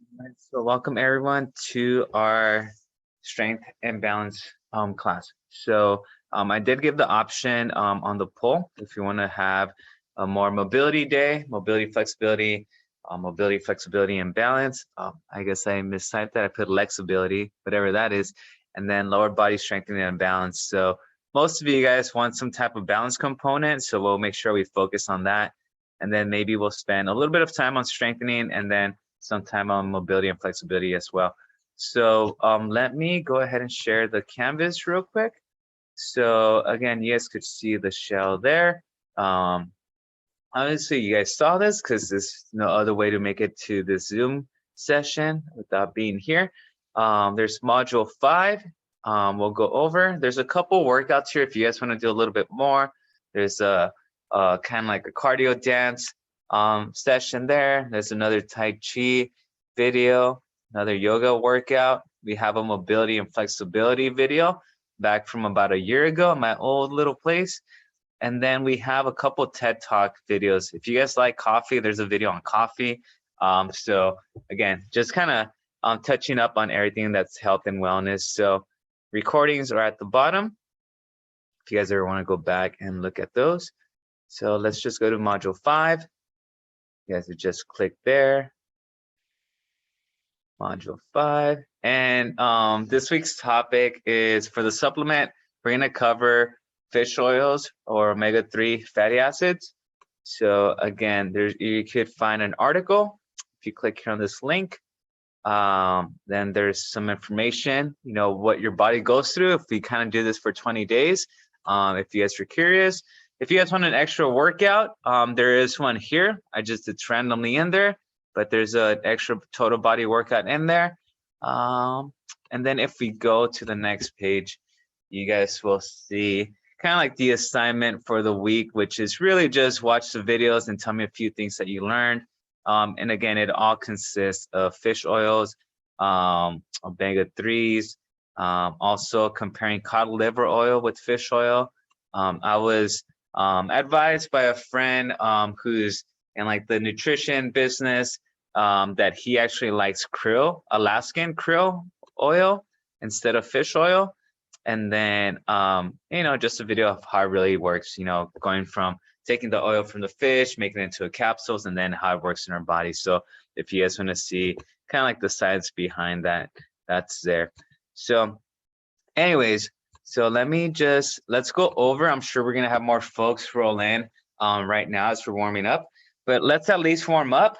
Right, so welcome everyone to our strength and balance class. I did give the option on the poll if you want to have a more mobility day, mobility, flexibility, and balance. I guess I mistyped that. I put flexibility, whatever that is, and then lower body strengthening and balance. So most of you guys want some type of balance component, so we'll make sure we focus on that. And then maybe we'll spend a little bit of time on strengthening and then some time on mobility and flexibility as well. So let me go ahead and share the canvas real quick. So again, you guys could see the shell there. Obviously, you guys saw this because there's no other way to make it to the Zoom session without being here. There's module 5. We'll go over. There's a couple workouts here if you guys want to do a little bit more. There's a kind of like a cardio dance session there. There's another Tai Chi video, another yoga workout. We have a mobility and flexibility video back from about a year ago in my old little place. And then we have a couple TED Talk videos. If you guys like coffee, there's a video on coffee. So again, just kind of touching up on everything that's health and wellness. So recordings are at the bottom if you guys ever want to go back and look at those. So let's just go to module 5. You guys would just click there. Module 5. And this week's topic is for the supplement, we're going to cover fish oils or omega-3 fatty acids. So again, you could find an article. If you click here on this link, then there's some information, what your body goes through if we kind of do this for 20 days. If you guys are curious. If you guys want an extra workout, there is one here. I just did randomly in there, but there's an extra total body workout in there. And then if we go to the next page, you guys will see kind of like the assignment for the week, which is really just watch the videos and tell me a few things that you learned. And again, it all consists of fish oils, omega-3s, also comparing cod liver oil with fish oil. I was advised by a friend who's in like the nutrition business that he actually likes krill, Alaskan krill oil instead of fish oil. And then, just a video of how it really works, going from taking the oil from the fish, making it into capsules, and then how it works in our body. So if you guys want to see kind of like the science behind that, that's there. So anyways, so let's go over. I'm sure we're going to have more folks roll in right now as we're warming up, but let's at least warm up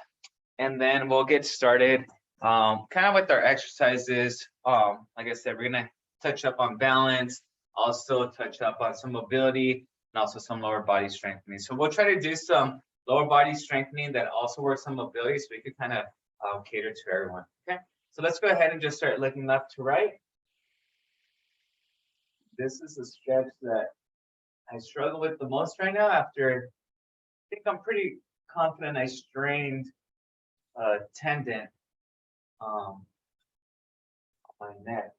and then we'll get started kind of with our exercises. Like I said, we're going to touch up on balance, also touch up on some mobility and also some lower body strengthening. So we'll try to do some lower body strengthening that also works on mobility so we can kind of cater to everyone. Okay, so let's go ahead and just start looking left to right. This is a stretch that I struggle with the most right now after, I think I'm pretty confident I strained a tendon on my neck.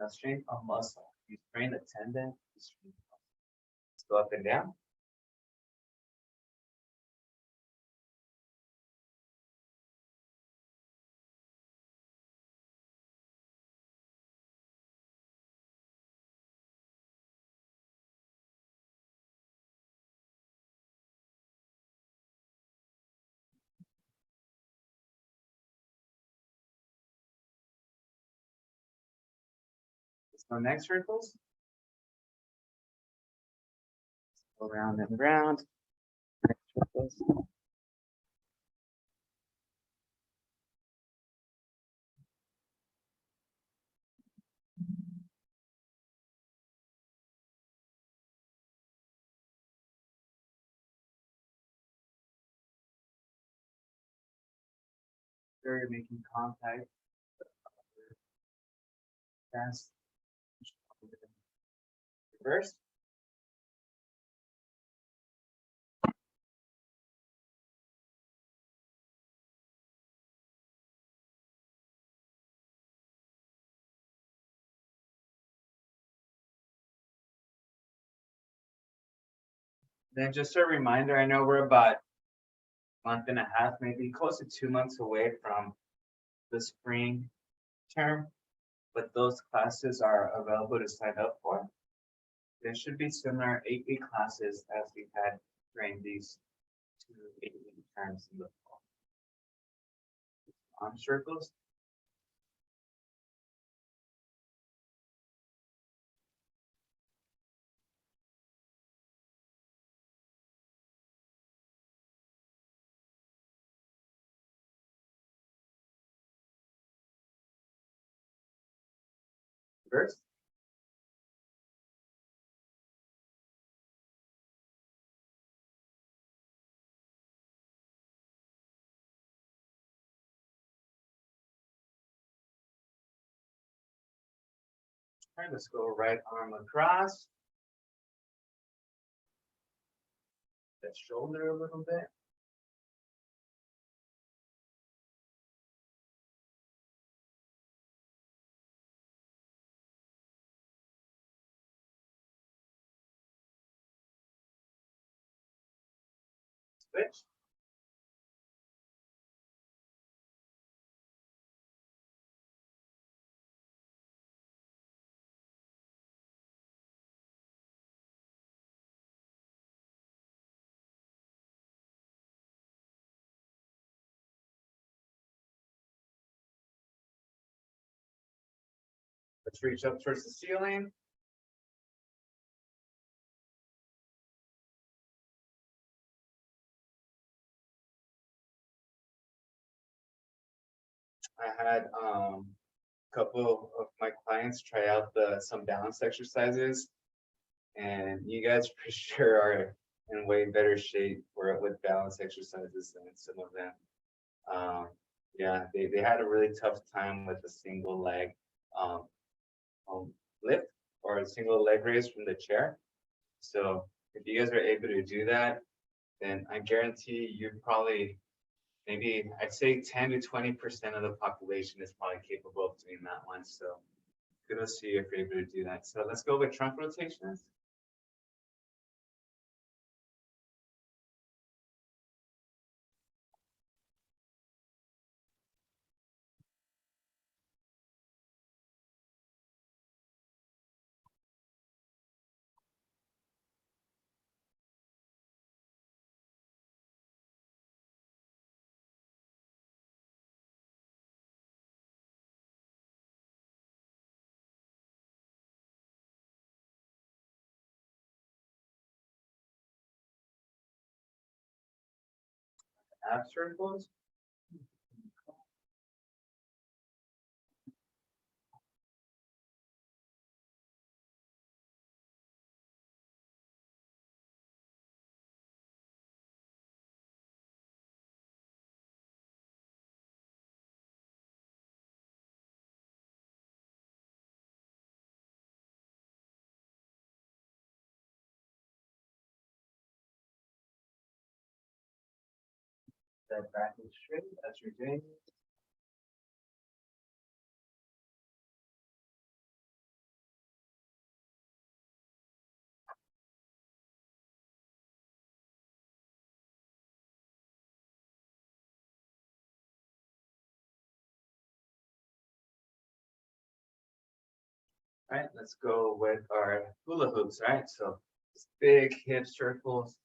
Now strain a muscle. You strain the tendon, you strain the muscle. Let's go up and down. Let's go next circles. Go round and round. Next circles. You're making contact. Fast. Reverse. Then just a reminder, I know we're about a month and a half, maybe close to 2 months away from the spring term, but those classes are available to sign up for. There should be similar 8-week classes as we've had during these 2 8-week terms in the fall. Circles. First, all right, let's go right arm across. The shoulder a little bit. Switch. Let's reach up towards the ceiling. I had a couple of my clients try out some balance exercises, and you guys for sure are in way better shape with balance exercises than some of them. Yeah, they had a really tough time with a single leg um, lift or a single leg raise from the chair. So if you guys are able to do that, then I guarantee you probably maybe I'd say 10 to 20% of the population is probably capable of doing that one. So kudos to you if you're able to do that. So let's go with trunk rotations. Ab circles. That back and straight as you're doing. All right, let's go with our hula hoops. All right, so big hip circles.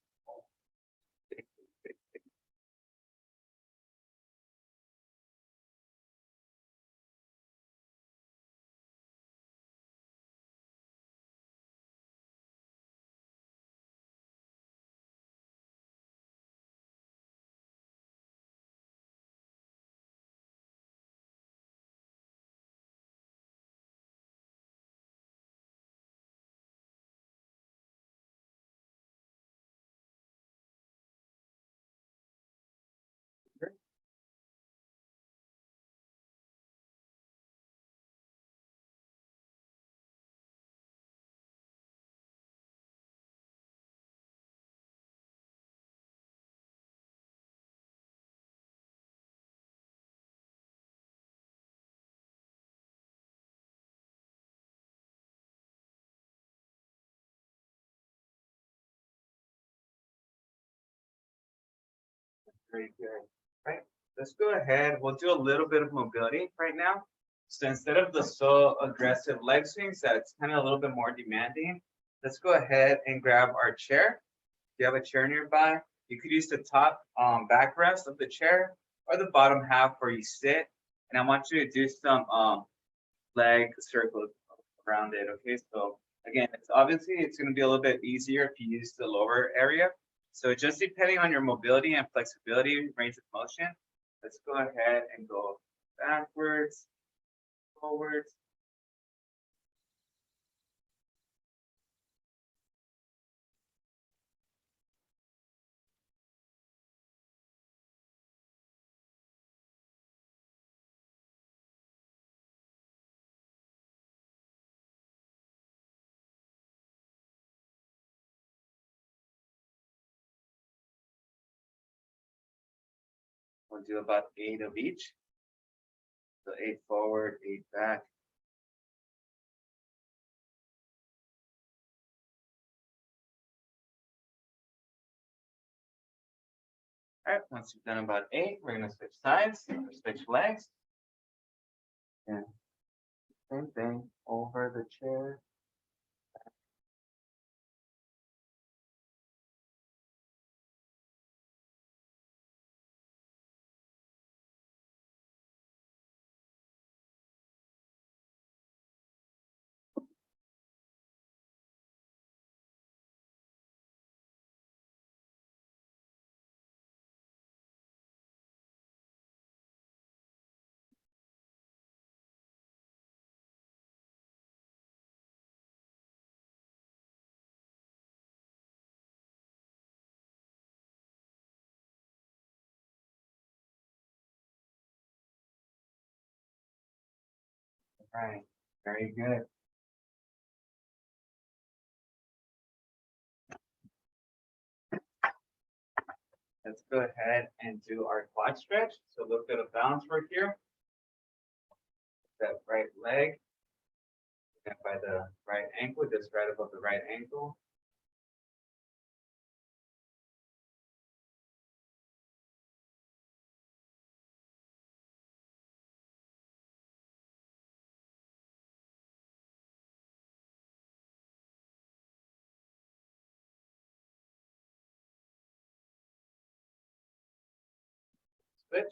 Very good. Right. Let's go ahead. We'll do a little bit of mobility right now. So instead of the so aggressive leg swings, that's kind of a little bit more demanding. Let's go ahead and grab our chair. If you have a chair nearby, you could use the top backrest of the chair or the bottom half where you sit. And I want you to do some leg circles around it. Okay, so again, it's going to be a little bit easier if you use the lower area. So just depending on your mobility and flexibility, range of motion, let's go ahead and go backwards, forwards. We'll do about 8 of each. So 8 forward, 8 back. All right, once you've done about 8, we're going to switch sides, or switch legs. And same thing over the chair. All right, very good. Let's go ahead and do our quad stretch. So a little bit of balance work here. That right leg, and by the right ankle, just right above the right ankle. Switch.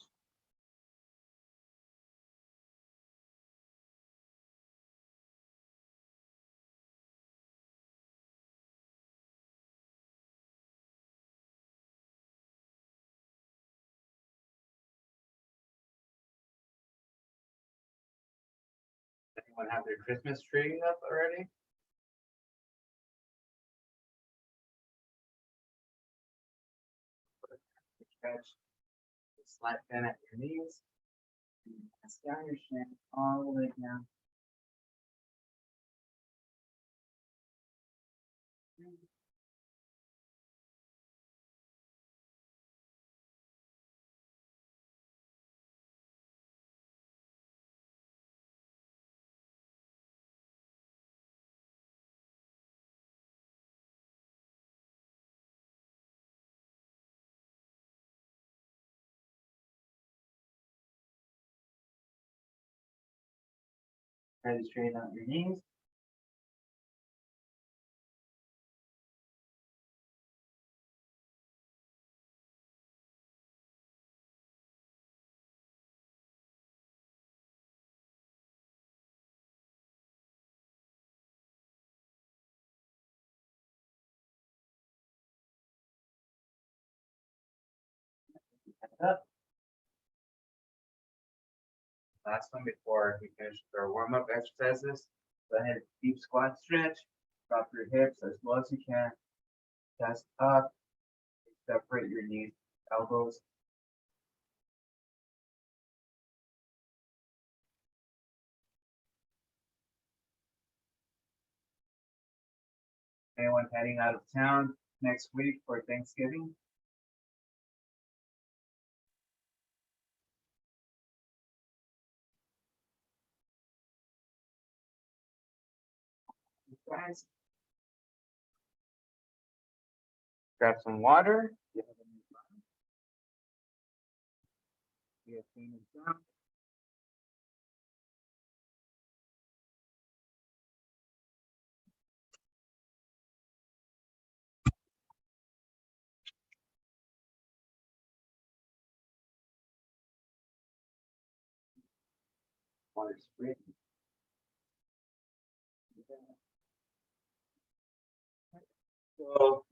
Anyone have their Christmas tree up already? Stretch. Slight bend at your knees. Press down your shin all the way down. Try to straighten out your knees. Up. Last one before we finish our warm-up exercises. Go ahead, deep squat stretch. Drop your hips as low as you can. Chest up. Separate your knees, elbows. Anyone heading out of town next week for Thanksgiving? Guys, grab some water. So,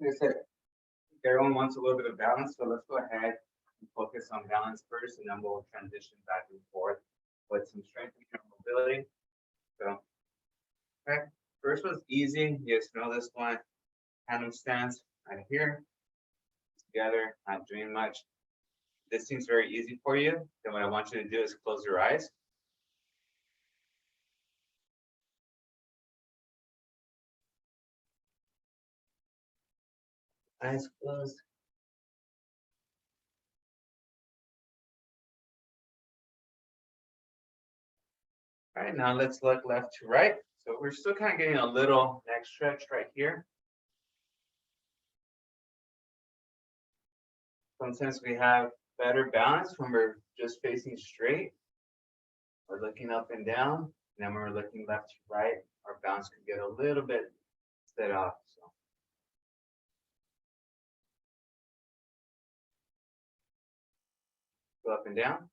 like I said, everyone wants a little bit of balance, so let's go ahead and focus on balance first, and then we'll transition back and forth with some strength and mobility. So, okay, first one's easy. You guys know this one. Tandem stance right here, together, not doing much. This seems very easy for you. Then what I want you to do is close your eyes. Eyes closed. All right, now let's look left to right. So we're still kind of getting a little neck stretch right here. Sometimes we have better balance when we're just facing straight. We're looking up and down. And then when we're looking left to right, our balance could get a little bit set off. So go up and down.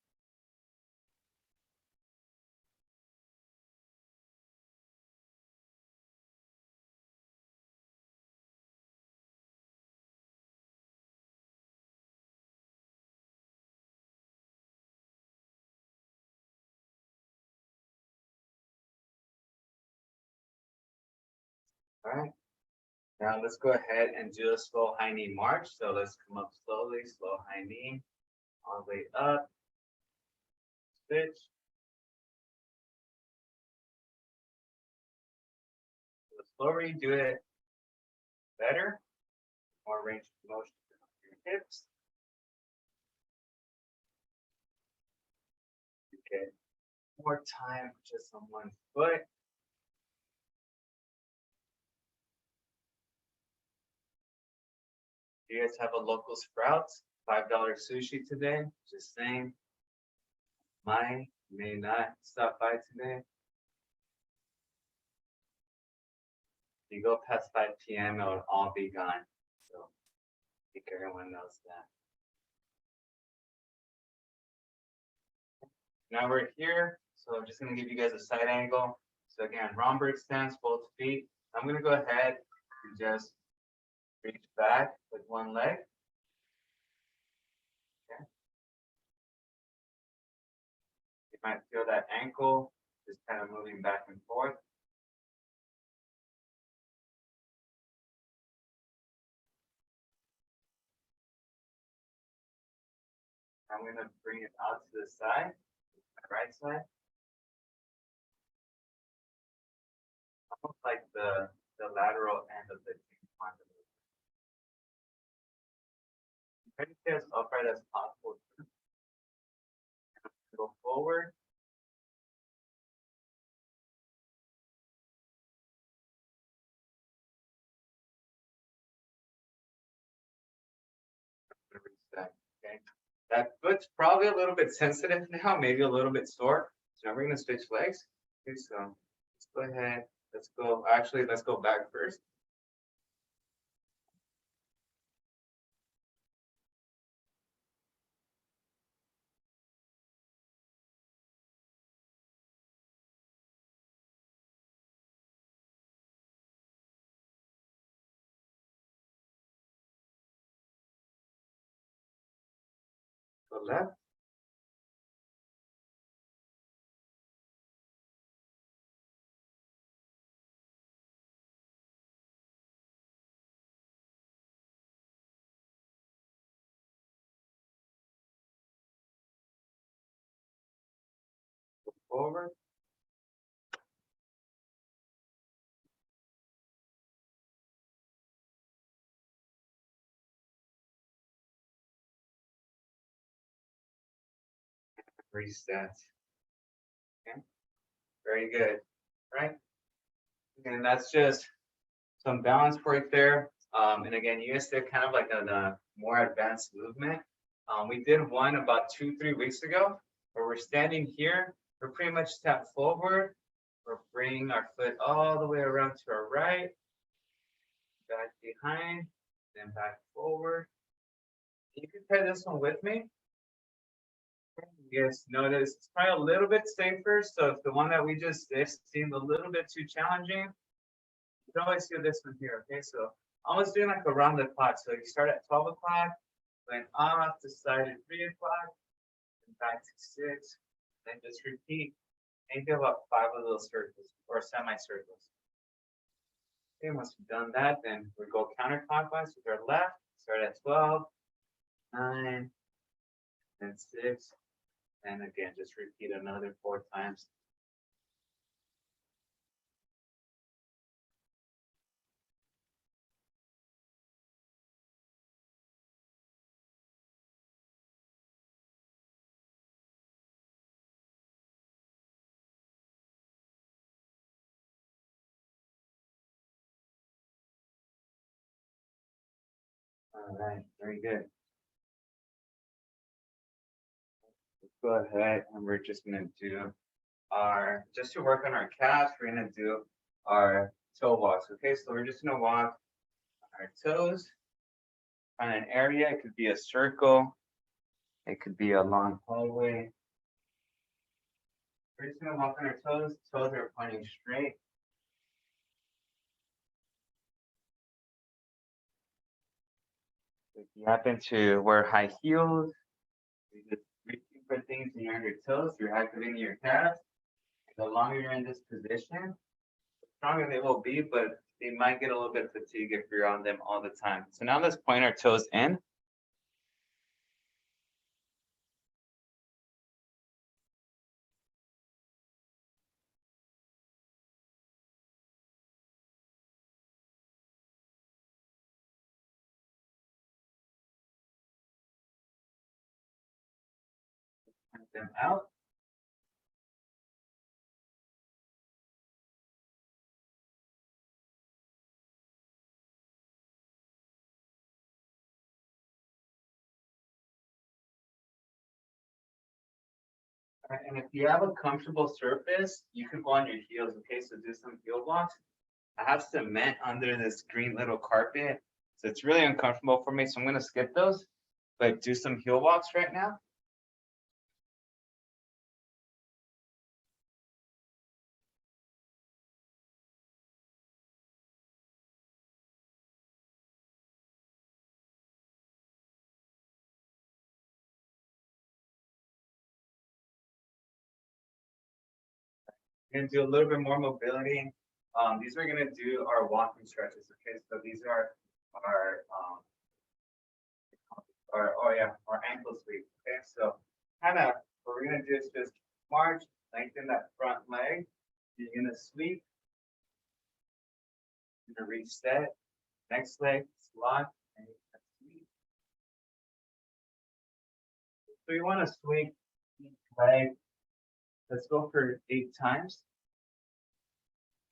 All right. Now let's go ahead and do a slow high knee march. So let's come up slowly, slow high knee, all the way up, switch. The slower you do it, better. More range of motion in your hips. Okay. More time just on one foot. Do you guys have a local Sprouts? $5 sushi today? Just saying. Mine may not stop by today. If you go past 5 p.m., it will all be gone. So I think everyone knows that. Now we're here. So I'm just going to give you guys a side angle. So again, Romberg stance, both feet. I'm going to go ahead and just reach back with one leg. Okay. You might feel that ankle just kind of moving back and forth. I'm going to bring it out to the side, my right side. Almost like the lateral end of the tapeworm. Try to stay as upright as possible. Go forward. Reset. Okay. That foot's probably a little bit sensitive now, maybe a little bit sore. So now we're going to switch legs. Okay, so let's go ahead. Let's go. Actually, let's go back first. Go left. Go forward. Reset. Okay. Very good. Right. And that's just some balance right there. And again, you guys did kind of like a more advanced movement. We did one about 2, 3 weeks ago where we're standing here. We're pretty much step forward. We're bringing our foot all the way around to our right, back behind, then back forward. You can try this one with me. You guys notice it's probably a little bit safer. So if the one that we just did seemed a little bit too challenging, you can always do this one here. Okay, so almost doing like around the clock. So you start at 12 o'clock, then off to side at 3 o'clock, and back to 6, then just repeat. Maybe about 5 of those circles or semicircles. Okay, once we've done that, then we go counterclockwise with our left. Start at 12, 9, then 6, and again, just repeat another 4 times. All right, very good. Let's go ahead and we're just gonna do just to work on our calves, we're gonna do our toe walks. Okay, so we're just gonna walk on our toes on an area. It could be a circle, it could be a long hallway. We're just gonna walk on our toes. Toes are pointing straight. If you happen to wear high heels, you just reaching for things and you're on your toes, you're activating your calves. The longer you're in this position, the stronger they will be, but they might get a little bit fatigued if you're on them all the time. So now let's point our toes in. Point them out. And if you have a comfortable surface, you can go on your heels. Okay, so do some heel walks. I have cement under this green little carpet, so it's really uncomfortable for me. So I'm gonna skip those, but do some heel walks right now. We're gonna do a little bit more mobility. These are gonna do our walking stretches. Okay, so these are our our ankle sweep. Okay, so kind of what we're gonna do is just march, lengthen that front leg. You're gonna sweep. You're gonna reset. Next leg, squat, and sweep. So you want to sweep each leg. Let's go for 8 times.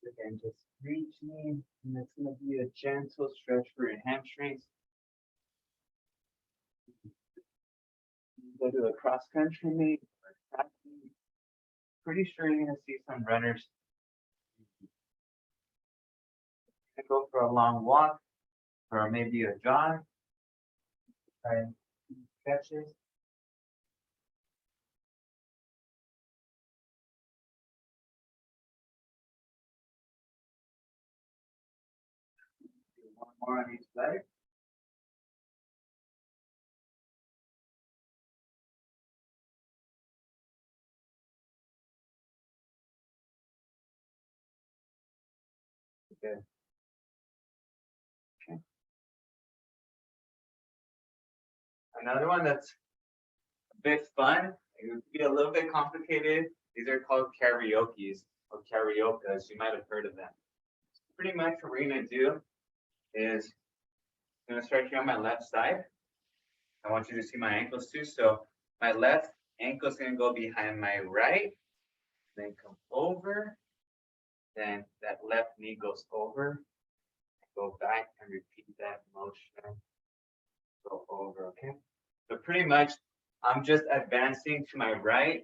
Again, just reaching, and it's gonna be a gentle stretch for your hamstrings. Go to the cross country meet. Pretty sure you're gonna see some runners. Go for a long walk, or maybe a jog. Try and stretches. Do one more on each leg. Okay. Okay. Another one that's a bit fun. It would be a little bit complicated. These are called karaoke's or karaokas. You might have heard of them. Pretty much what we're gonna do is I'm gonna start here on my left side. I want you to see my ankles too. So my left ankle is gonna go behind my right, then come over. Then that left knee goes over, go back and repeat that motion. Go over, okay? So pretty much, I'm just advancing to my right,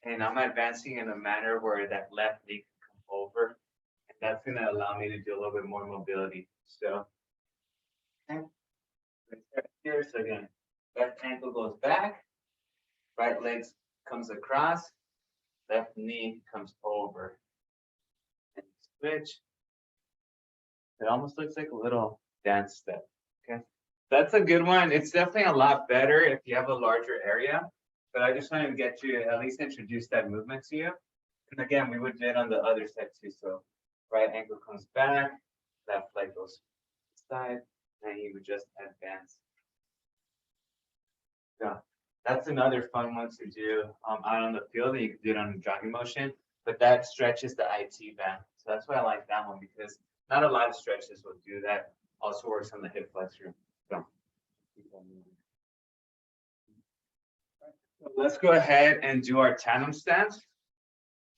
and I'm advancing in a manner where that left knee can come over, and that's gonna allow me to do a little bit more mobility. So, okay, let's start here. So again, left ankle goes back, right leg comes across, left knee comes over, and switch. It almost looks like a little dance step. Okay, that's a good one. It's definitely a lot better if you have a larger area, but I just wanted to get you at least introduce that movement to you. And again, we would do it on the other side too. So right ankle comes back, left leg goes side, and you would just advance. Yeah, that's another fun one to do out on the field. You can do it on jogging motion, but that stretches the IT band. So that's why I like that one, because not a lot of stretches will do that. Also works on the hip flexor. So let's go ahead and do our tandem stance.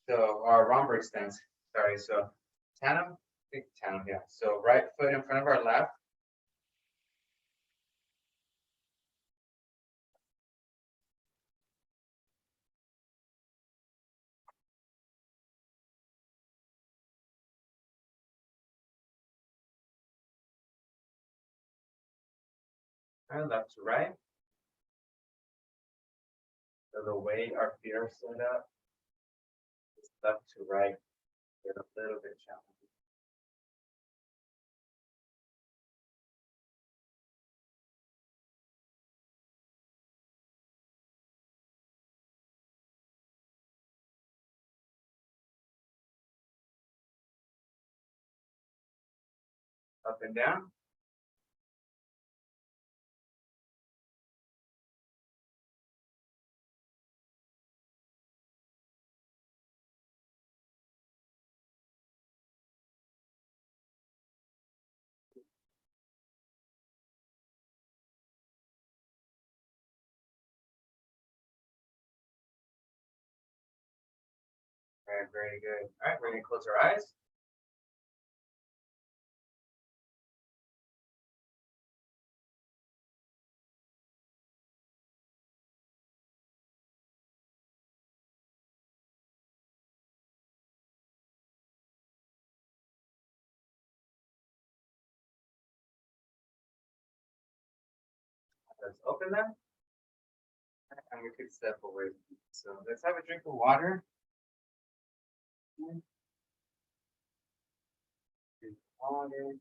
So our Romberg stance. Sorry. So tandem, tandem. Yeah. So right foot in front of our left. And left to right. So the way our feet are set up is left to right. Get a little bit challenging. Up and down. Very, very good. All right, we're gonna close our eyes. Let's open them. And we could step away. So let's have a drink of water. Drink water.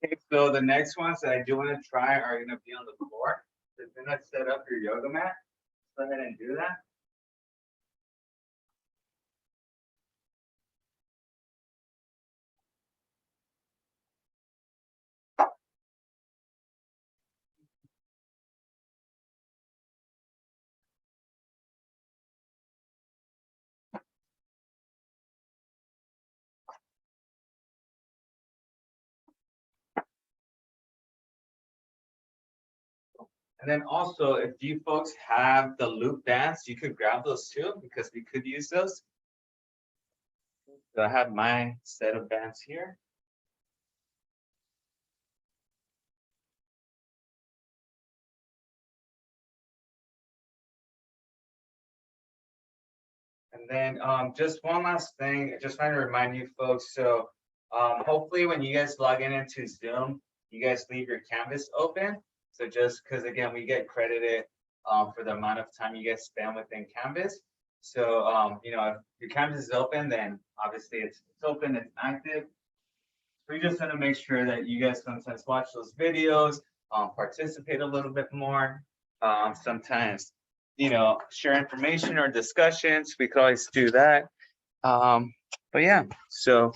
Okay, so the next ones that I do want to try are going to be on the floor. So do not set up your yoga mat. Go ahead and do that. And then also, if you folks have the loop bands, you could grab those too, because we could use those. So I have my set of bands here. And then just one last thing, I just want to remind you folks. So hopefully when you guys log in into Zoom, you guys leave your Canvas open. So just because again, we get credited for the amount of time you guys spend within Canvas. So you know, if your Canvas is open, then obviously it's open, it's active. We just want to make sure that you guys sometimes watch those videos, participate a little bit more. Sometimes, you know, share information or discussions. We could always do that. But yeah, so,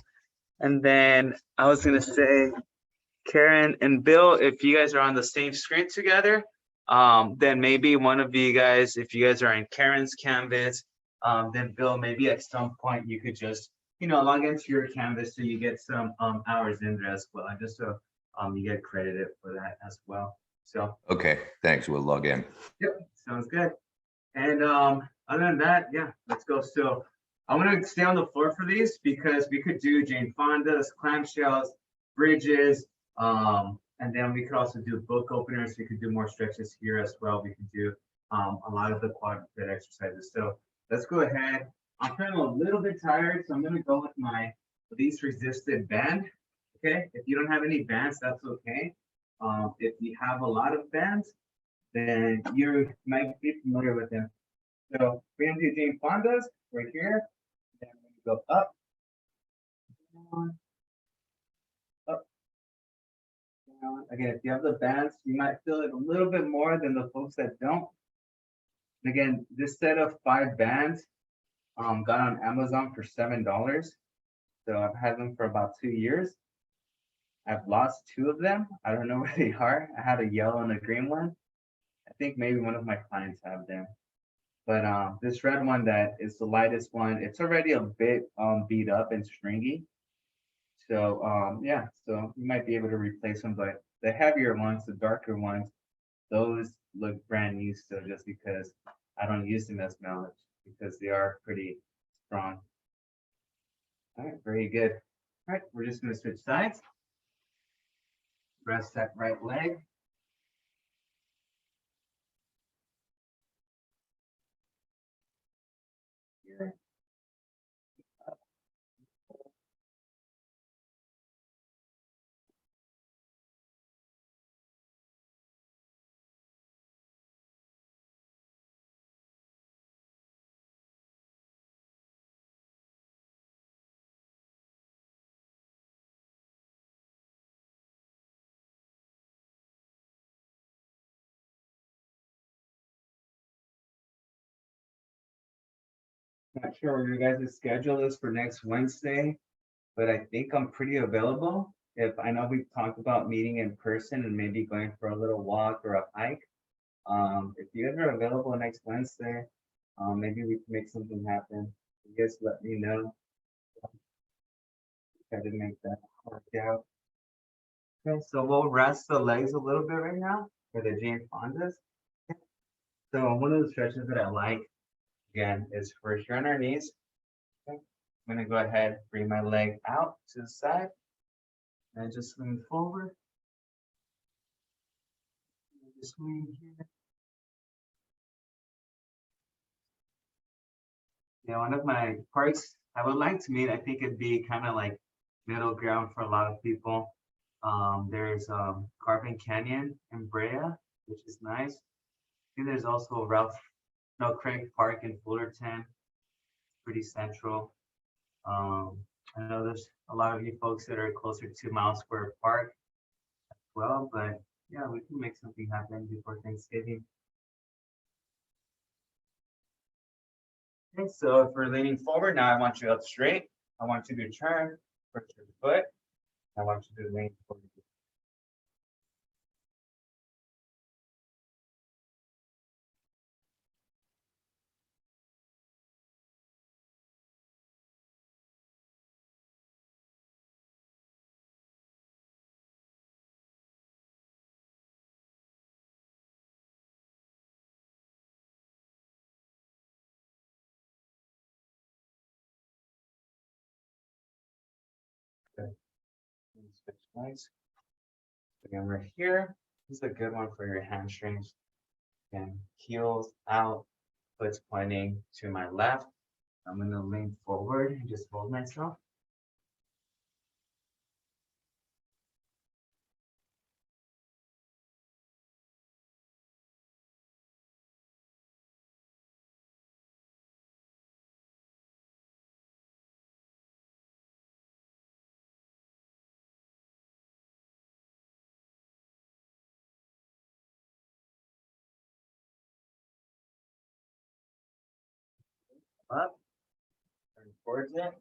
and then I was gonna say, Karen and Bill, if you guys are on the same screen together, then maybe one of you guys, if you guys are in Karen's Canvas, then Bill, maybe at some point you could just, you know, log into your Canvas so you get some hours in there as well, and just so you get credited for that as well. So Okay, thanks. We'll log in. yep, sounds good. And other than that, yeah, let's go. So I want to stay on the floor for these because we could do Jane Fonda's, clamshells, bridges, and then we could also do book openers. We could do more stretches here as well. We could do a lot of the quad fit exercises. So let's go ahead. I'm feeling a little bit tired, so I'm going to go with my least resisted band. Okay, if you don't have any bands, that's okay. If you have a lot of bands, then you might be familiar with them. So we're gonna do Jane Fonda's right here. Then we're gonna go up, down, up, down. Again, if you have the bands, you might feel it a little bit more than the folks that don't. And again, this set of 5 bands got on Amazon for $7. So I've had them for about 2 years. I've lost 2 of them. I don't know where they are. I had a yellow and a green one. I think maybe one of my clients have them. But this red one that is the lightest one, it's already a bit beat up and stringy. So yeah, so you might be able to replace them, but the heavier ones, the darker ones, those look brand new still just because I don't use them as much because they are pretty strong. All right, very good. All right, we're just gonna switch sides. Rest that right leg. Here. Not sure what your guys' schedule is for next Wednesday, but I think I'm pretty available. If I know we've talked about meeting in person and maybe going for a little walk or a hike. If you guys are available next Wednesday, maybe we can make something happen. You guys let me know. Try to make that work out. Okay, so we'll rest the legs a little bit right now for the Jane Fondas. So one of the stretches that I like, again, is for here on our knees. Okay. I'm gonna go ahead, bring my leg out to the side, and just swing forward. Just swing here. One of my parks I would like to meet, I think it'd be kind of like middle ground for a lot of people. There's Carbon Canyon in Brea, which is nice. I think there's also Ralph No Craig Park in Fullerton, pretty central. I know there's a lot of you folks that are closer to Mile Square Park as well, but yeah, we can make something happen before Thanksgiving. Okay, so if we're leaning forward, now I want you up straight. I want you to turn, push your foot. I want you to lean forward. Okay. Switch legs. Again, we're here. This is a good one for your hamstrings. Again, heels out, foot's pointing to my left. I'm gonna lean forward and just hold myself. Up, turn towards it.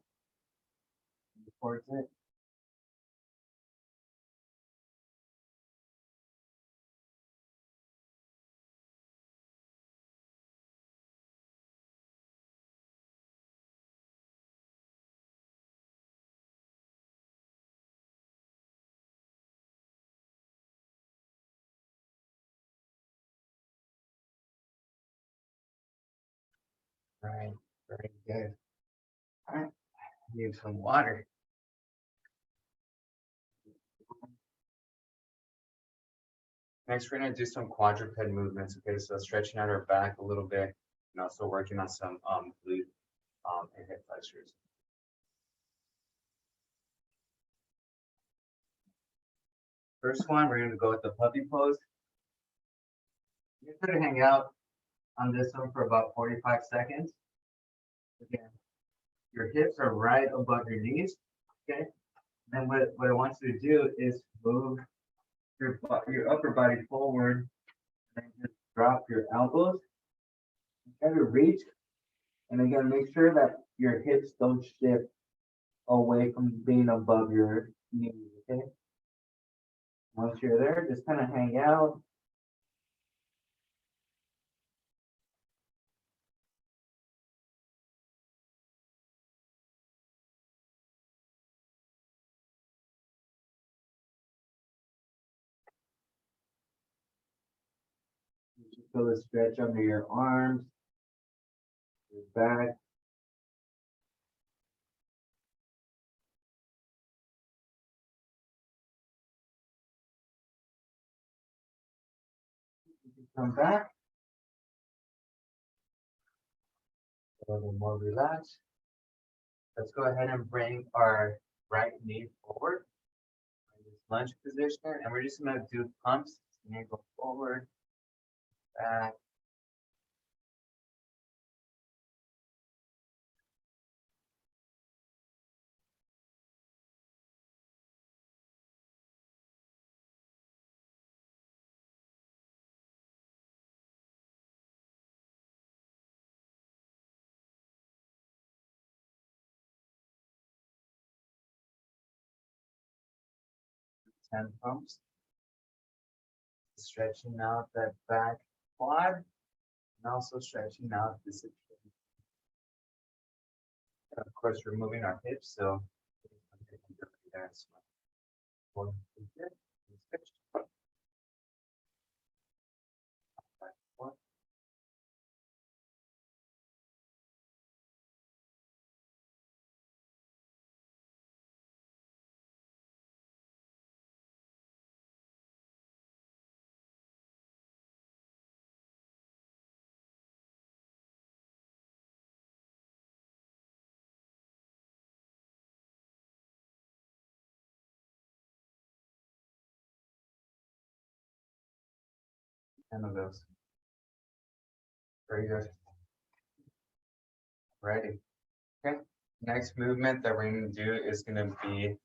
Right, very good. All right, need some water. Next, we're gonna do some quadruped movements. Okay, so stretching out our back a little bit, and also working on some glute and hip flexors. First one, we're gonna go with the puppy pose. You're gonna hang out on this one for about 45 seconds. Again, your hips are right above your knees. Okay. Then what I want you to do is move your upper body forward and just drop your elbows. Try to reach, and again, make sure that your hips don't shift away from being above your knees. Okay. Once you're there, just kind of hang out. You feel the stretch under your arms, your back. Come back. A little more relaxed. Let's go ahead and bring our right knee forward in this lunge position, and we're just gonna do pumps. Knee go forward, back. 10 pumps. Stretching out that back quad, and also stretching out this. Of course, removing our hips, so that's one. Ten of those. Very good. Ready. Okay. Next movement that we're going to do is going to be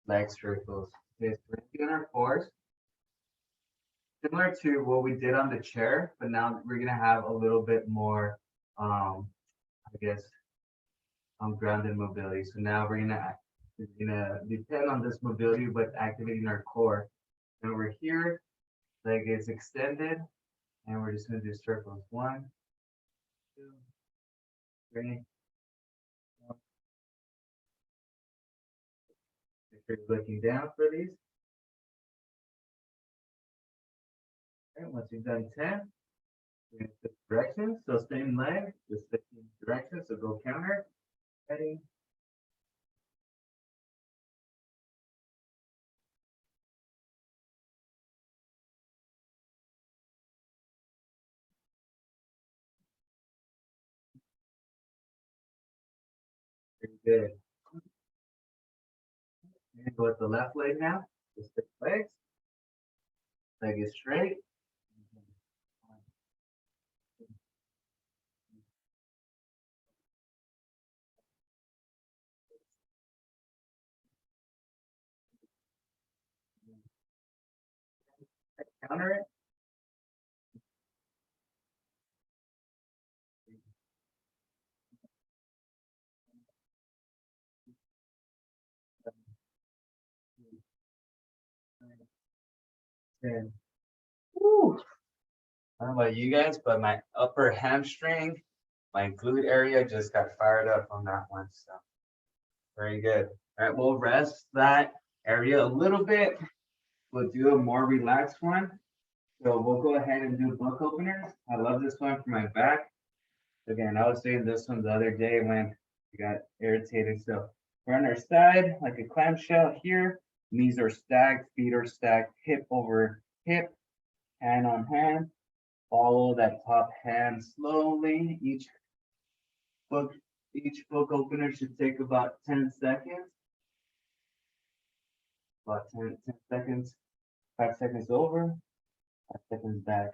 leg circles. Okay, so we're doing our fours. Similar to what we did on the chair, but now we're going to have a little bit more, I guess, grounded mobility. So now we're gonna depend on this mobility, but activating our core. And over here, leg is extended, and we're just gonna do circles. 1, 2, 3. If you're looking down for these. Okay, once you've done 10, we're gonna switch directions. So same leg, just switching directions. So go counter, ready. Very good. And go with the left leg now. Just switch legs. Leg is straight. Counter it. And woo, I don't know about you guys, but my upper hamstring, my glute area just got fired up on that one. So very good. All right, we'll rest that area a little bit. We'll do a more relaxed one. So we'll go ahead and do book openers. I love this one for my back. Again, I was doing this one the other day when I got irritated. So we're on our side, like a clamshell here. Knees are stacked, feet are stacked, hip over hip, hand on hand. Follow that top hand slowly. Book, each book opener should take about 10 seconds. About 10 seconds. 5 seconds over, 5 seconds back.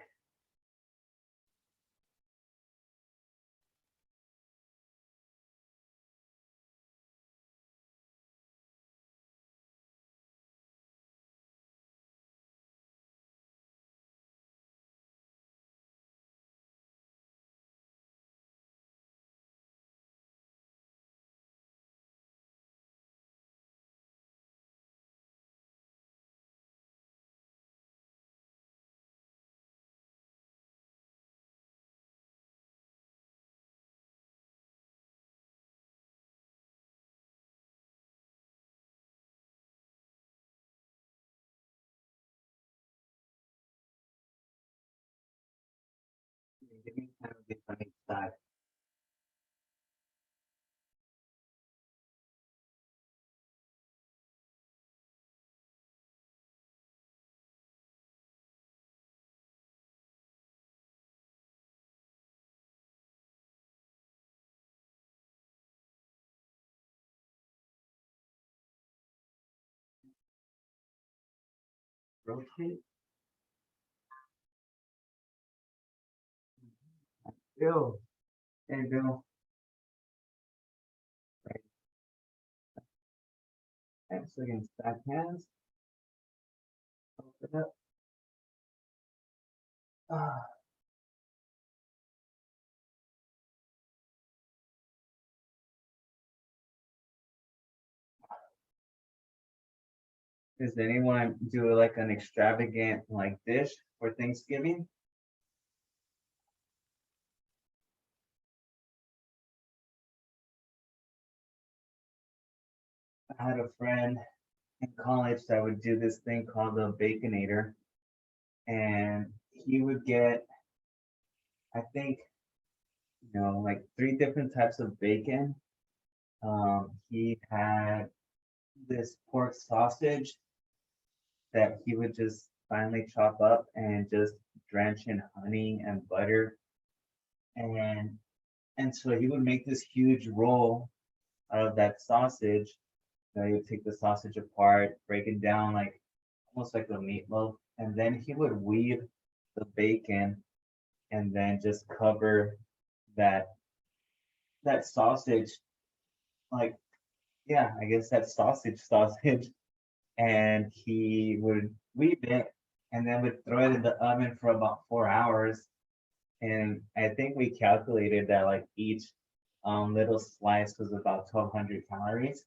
Give me 10 of these on each side. Rotate. Go. And go. Right. And so again, stack hands. Open up. Ah. Does anyone do like an extravagant like dish for Thanksgiving? I had a friend in college that would do this thing called the Baconator, and he would get, I think, like 3 different types of bacon. He had this pork sausage that he would just finely chop up and just drench in honey and butter. And and so he would make this huge roll out of that sausage. He would take the sausage apart, break it down like almost like a meatloaf, and then he would weave the bacon and then just cover that that sausage, like, yeah, I guess that sausage, and he would weave it and then would throw it in the oven for about 4 hours. And I think we calculated that like each little slice was about 1,200 calories.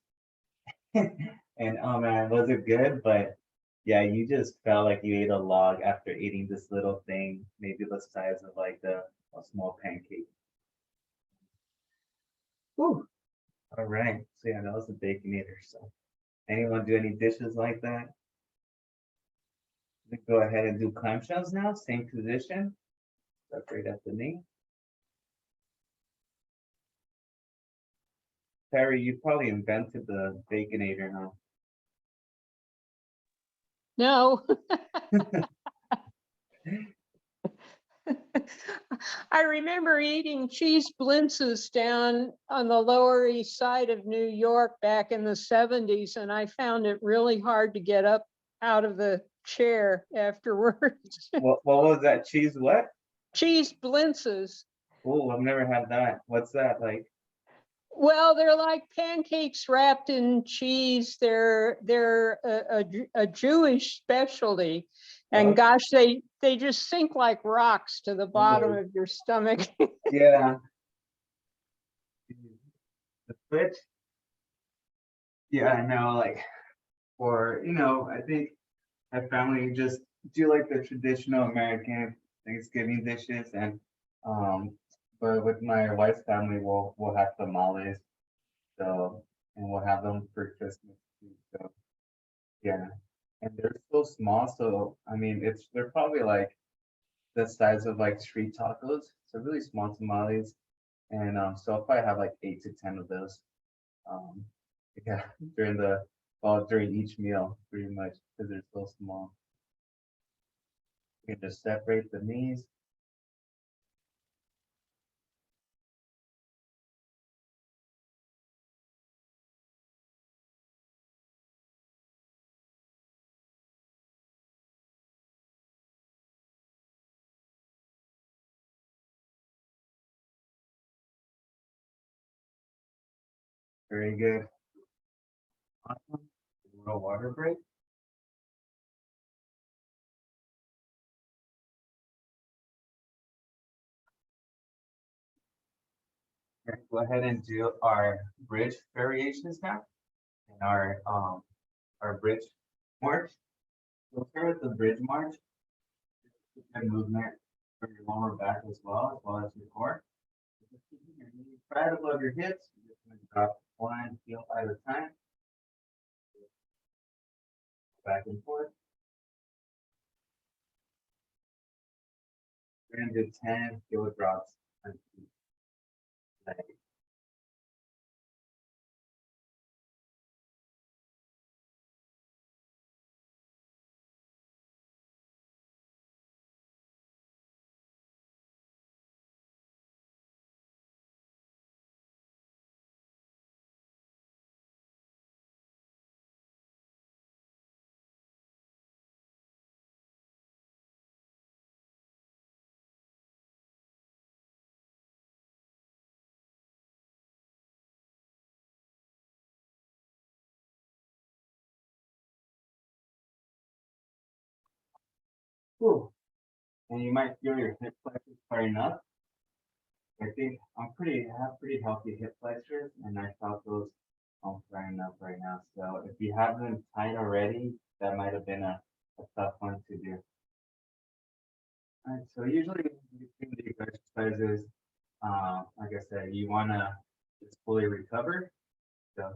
And oh man, was it good? But yeah, you just felt like you ate a log after eating this little thing, maybe the size of like a small pancake. Whew. All right. So yeah, that was a baconator. So anyone do any dishes like that? We go ahead and do clamshells now, same position. Separate at the knee. Perry, you probably invented the baconator, huh? No. I remember eating cheese blintzes down on the Lower East Side of New York back in the 70s, and I found it really hard to get up out of the chair afterwards. What was that cheese? What? Cheese blintzes. Oh, I've never had that. What's that like? Well, they're like pancakes wrapped in cheese. They're a Jewish specialty, and gosh, they just sink like rocks to the bottom of your stomach. Yeah. The switch? Yeah, I know. Like, or I think my family just do like the traditional American Thanksgiving dishes, and um, but with my wife's family, we'll have tamales. So, and we'll have them for Christmas too. So yeah, and they're so small. So I mean, they're probably like the size of like street tacos. So really small tamales. And so I'll probably have like 8 to 10 of those. Um, yeah, during each meal, pretty much, because they're so small. You can just separate the knees. Very good. Awesome. A little water break. Okay, go ahead and do our bridge variations now, and our bridge march. We'll start with the bridge march. Good movement for your lower back as well as your core. Just keeping your knees right above your hips. You're just going to drop one heel at a time. Back and forth. We're going to do 10 heel drops on each leg. Cool. And you might feel your hip flexors firing up. I think I have pretty healthy hip flexors, and I felt those firing up right now. So if you have them tight already, that might have been a tough one to do. All right, so usually between these exercises, like I said, you want to just fully recover. So,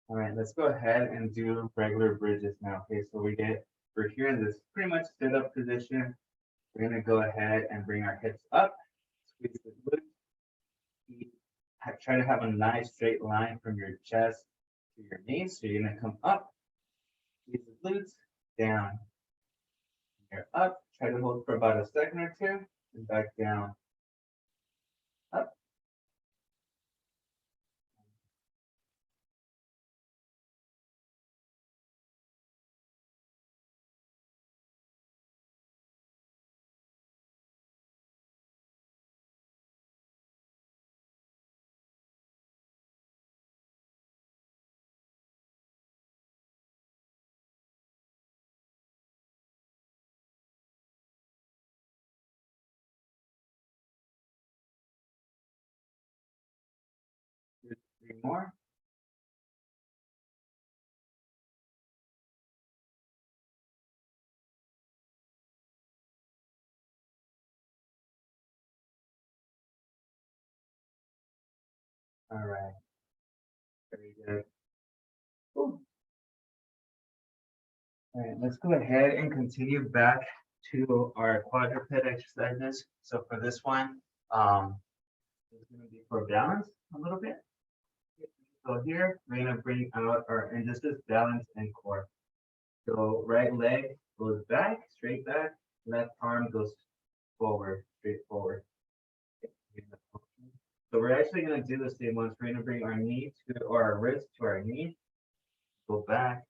all right, let's go ahead and do regular bridges now. Okay, so we're here in this pretty much sit up position. We're gonna go ahead and bring our hips up, squeeze the glutes. Try to have a nice straight line from your chest to your knees. So you're gonna come up, squeeze the glutes, down. You're up. Try to hold for about a second or two, and back down. Up. Two, three more. All right. Very good. Cool. All right, let's go ahead and continue back to our quadruped exercises. So for this one, it's going to be for balance a little bit. So here, we're going to bring out and this is balance and core. So right leg goes back, straight back, left arm goes forward, straight forward. So we're actually going to do the same ones. We're going to bring our knee to, or our wrist to our knee, go back,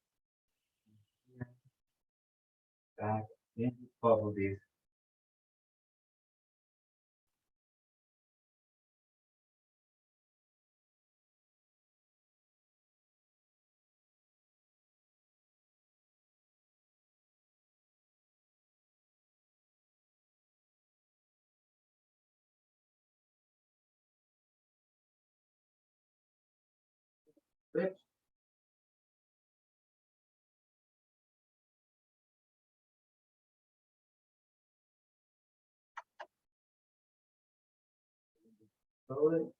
back, into 12 of these. Switch. Hold it.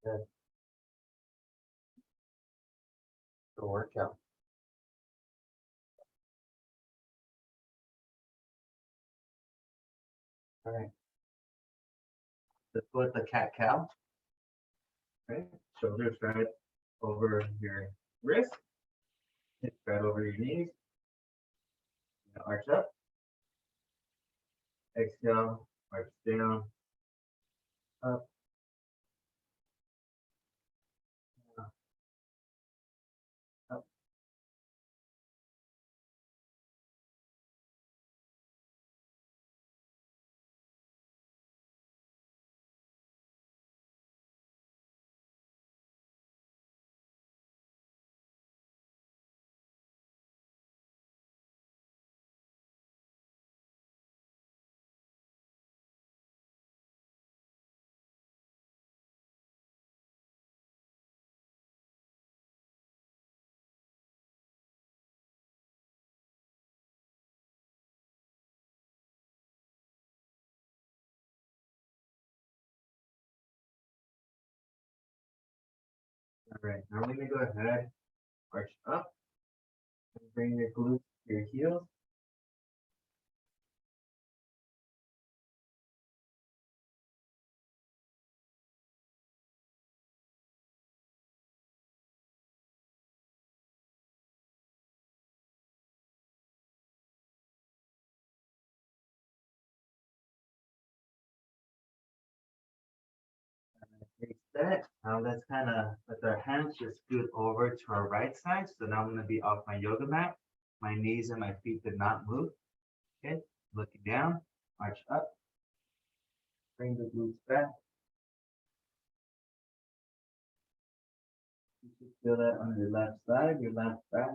Good. Good workout. All right. Let's go with the cat cow. Right. Shoulders right over your wrist. Hips right over your knees. Now arch up. Exhale. Arch down. Up. Down, up. All right. Now we're gonna go ahead. Arch up. And bring your glutes to your heels. Reset. Now let's kind of with our hands just scoot over to our right side. So now I'm gonna be off my yoga mat. My knees and my feet did not move. Okay, looking down, arch up, bring the glutes back. You should feel that on your left side, your left back.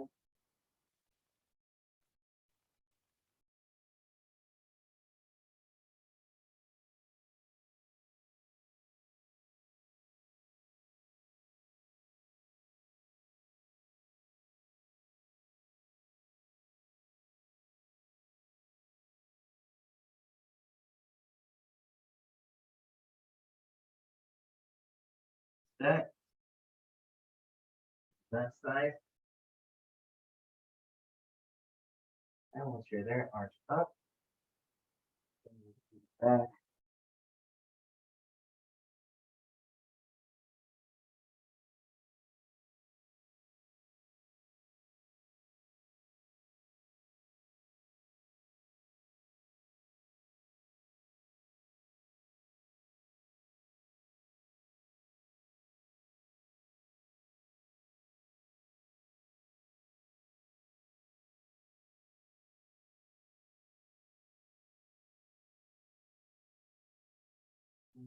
That left side. And once you're there, arch up. Bring your glutes back.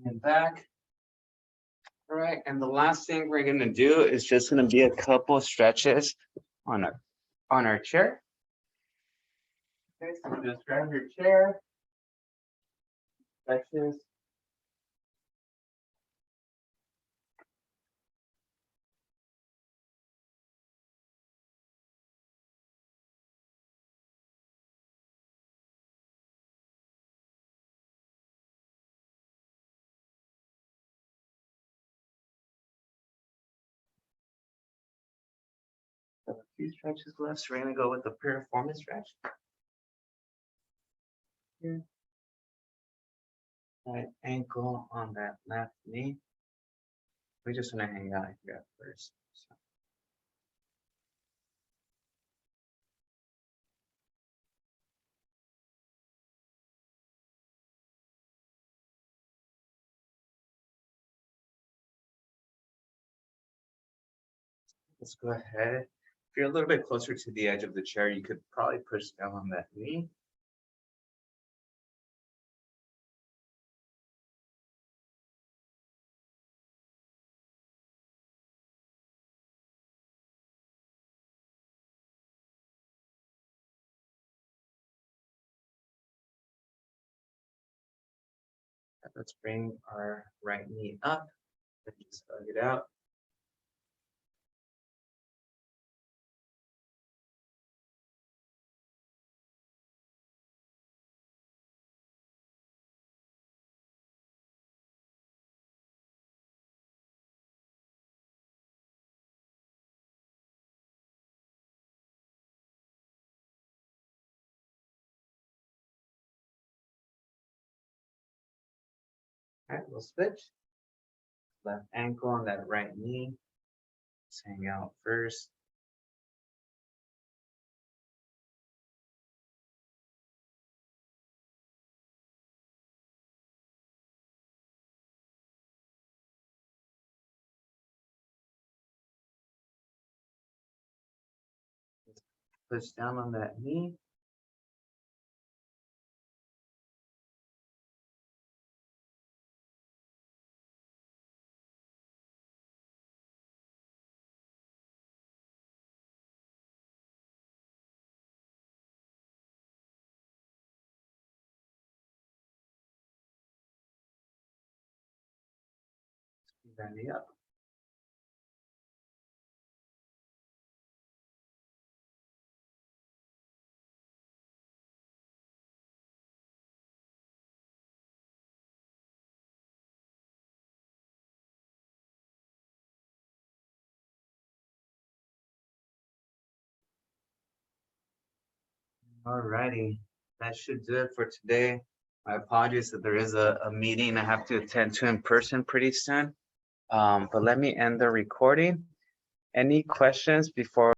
And back. All right, and the last thing we're gonna do is just gonna be a couple stretches on our chair. Okay, so just grab your chair. Stretches. A few stretches left, so we're gonna go with the piriformis stretch. Here. Right ankle on that left knee. We just want to hang out here at first. So. Let's go ahead. If you're a little bit closer to the edge of the chair, you could probably push down on that knee. Let's bring our right knee up and just hug it out. All right, we'll switch. Left ankle and that right knee. Let's hang out first. Push down on that knee. That knee up. Alrighty, that should do it for today. My apologies that there is a meeting I have to attend to in person pretty soon. But let me end the recording. Any questions before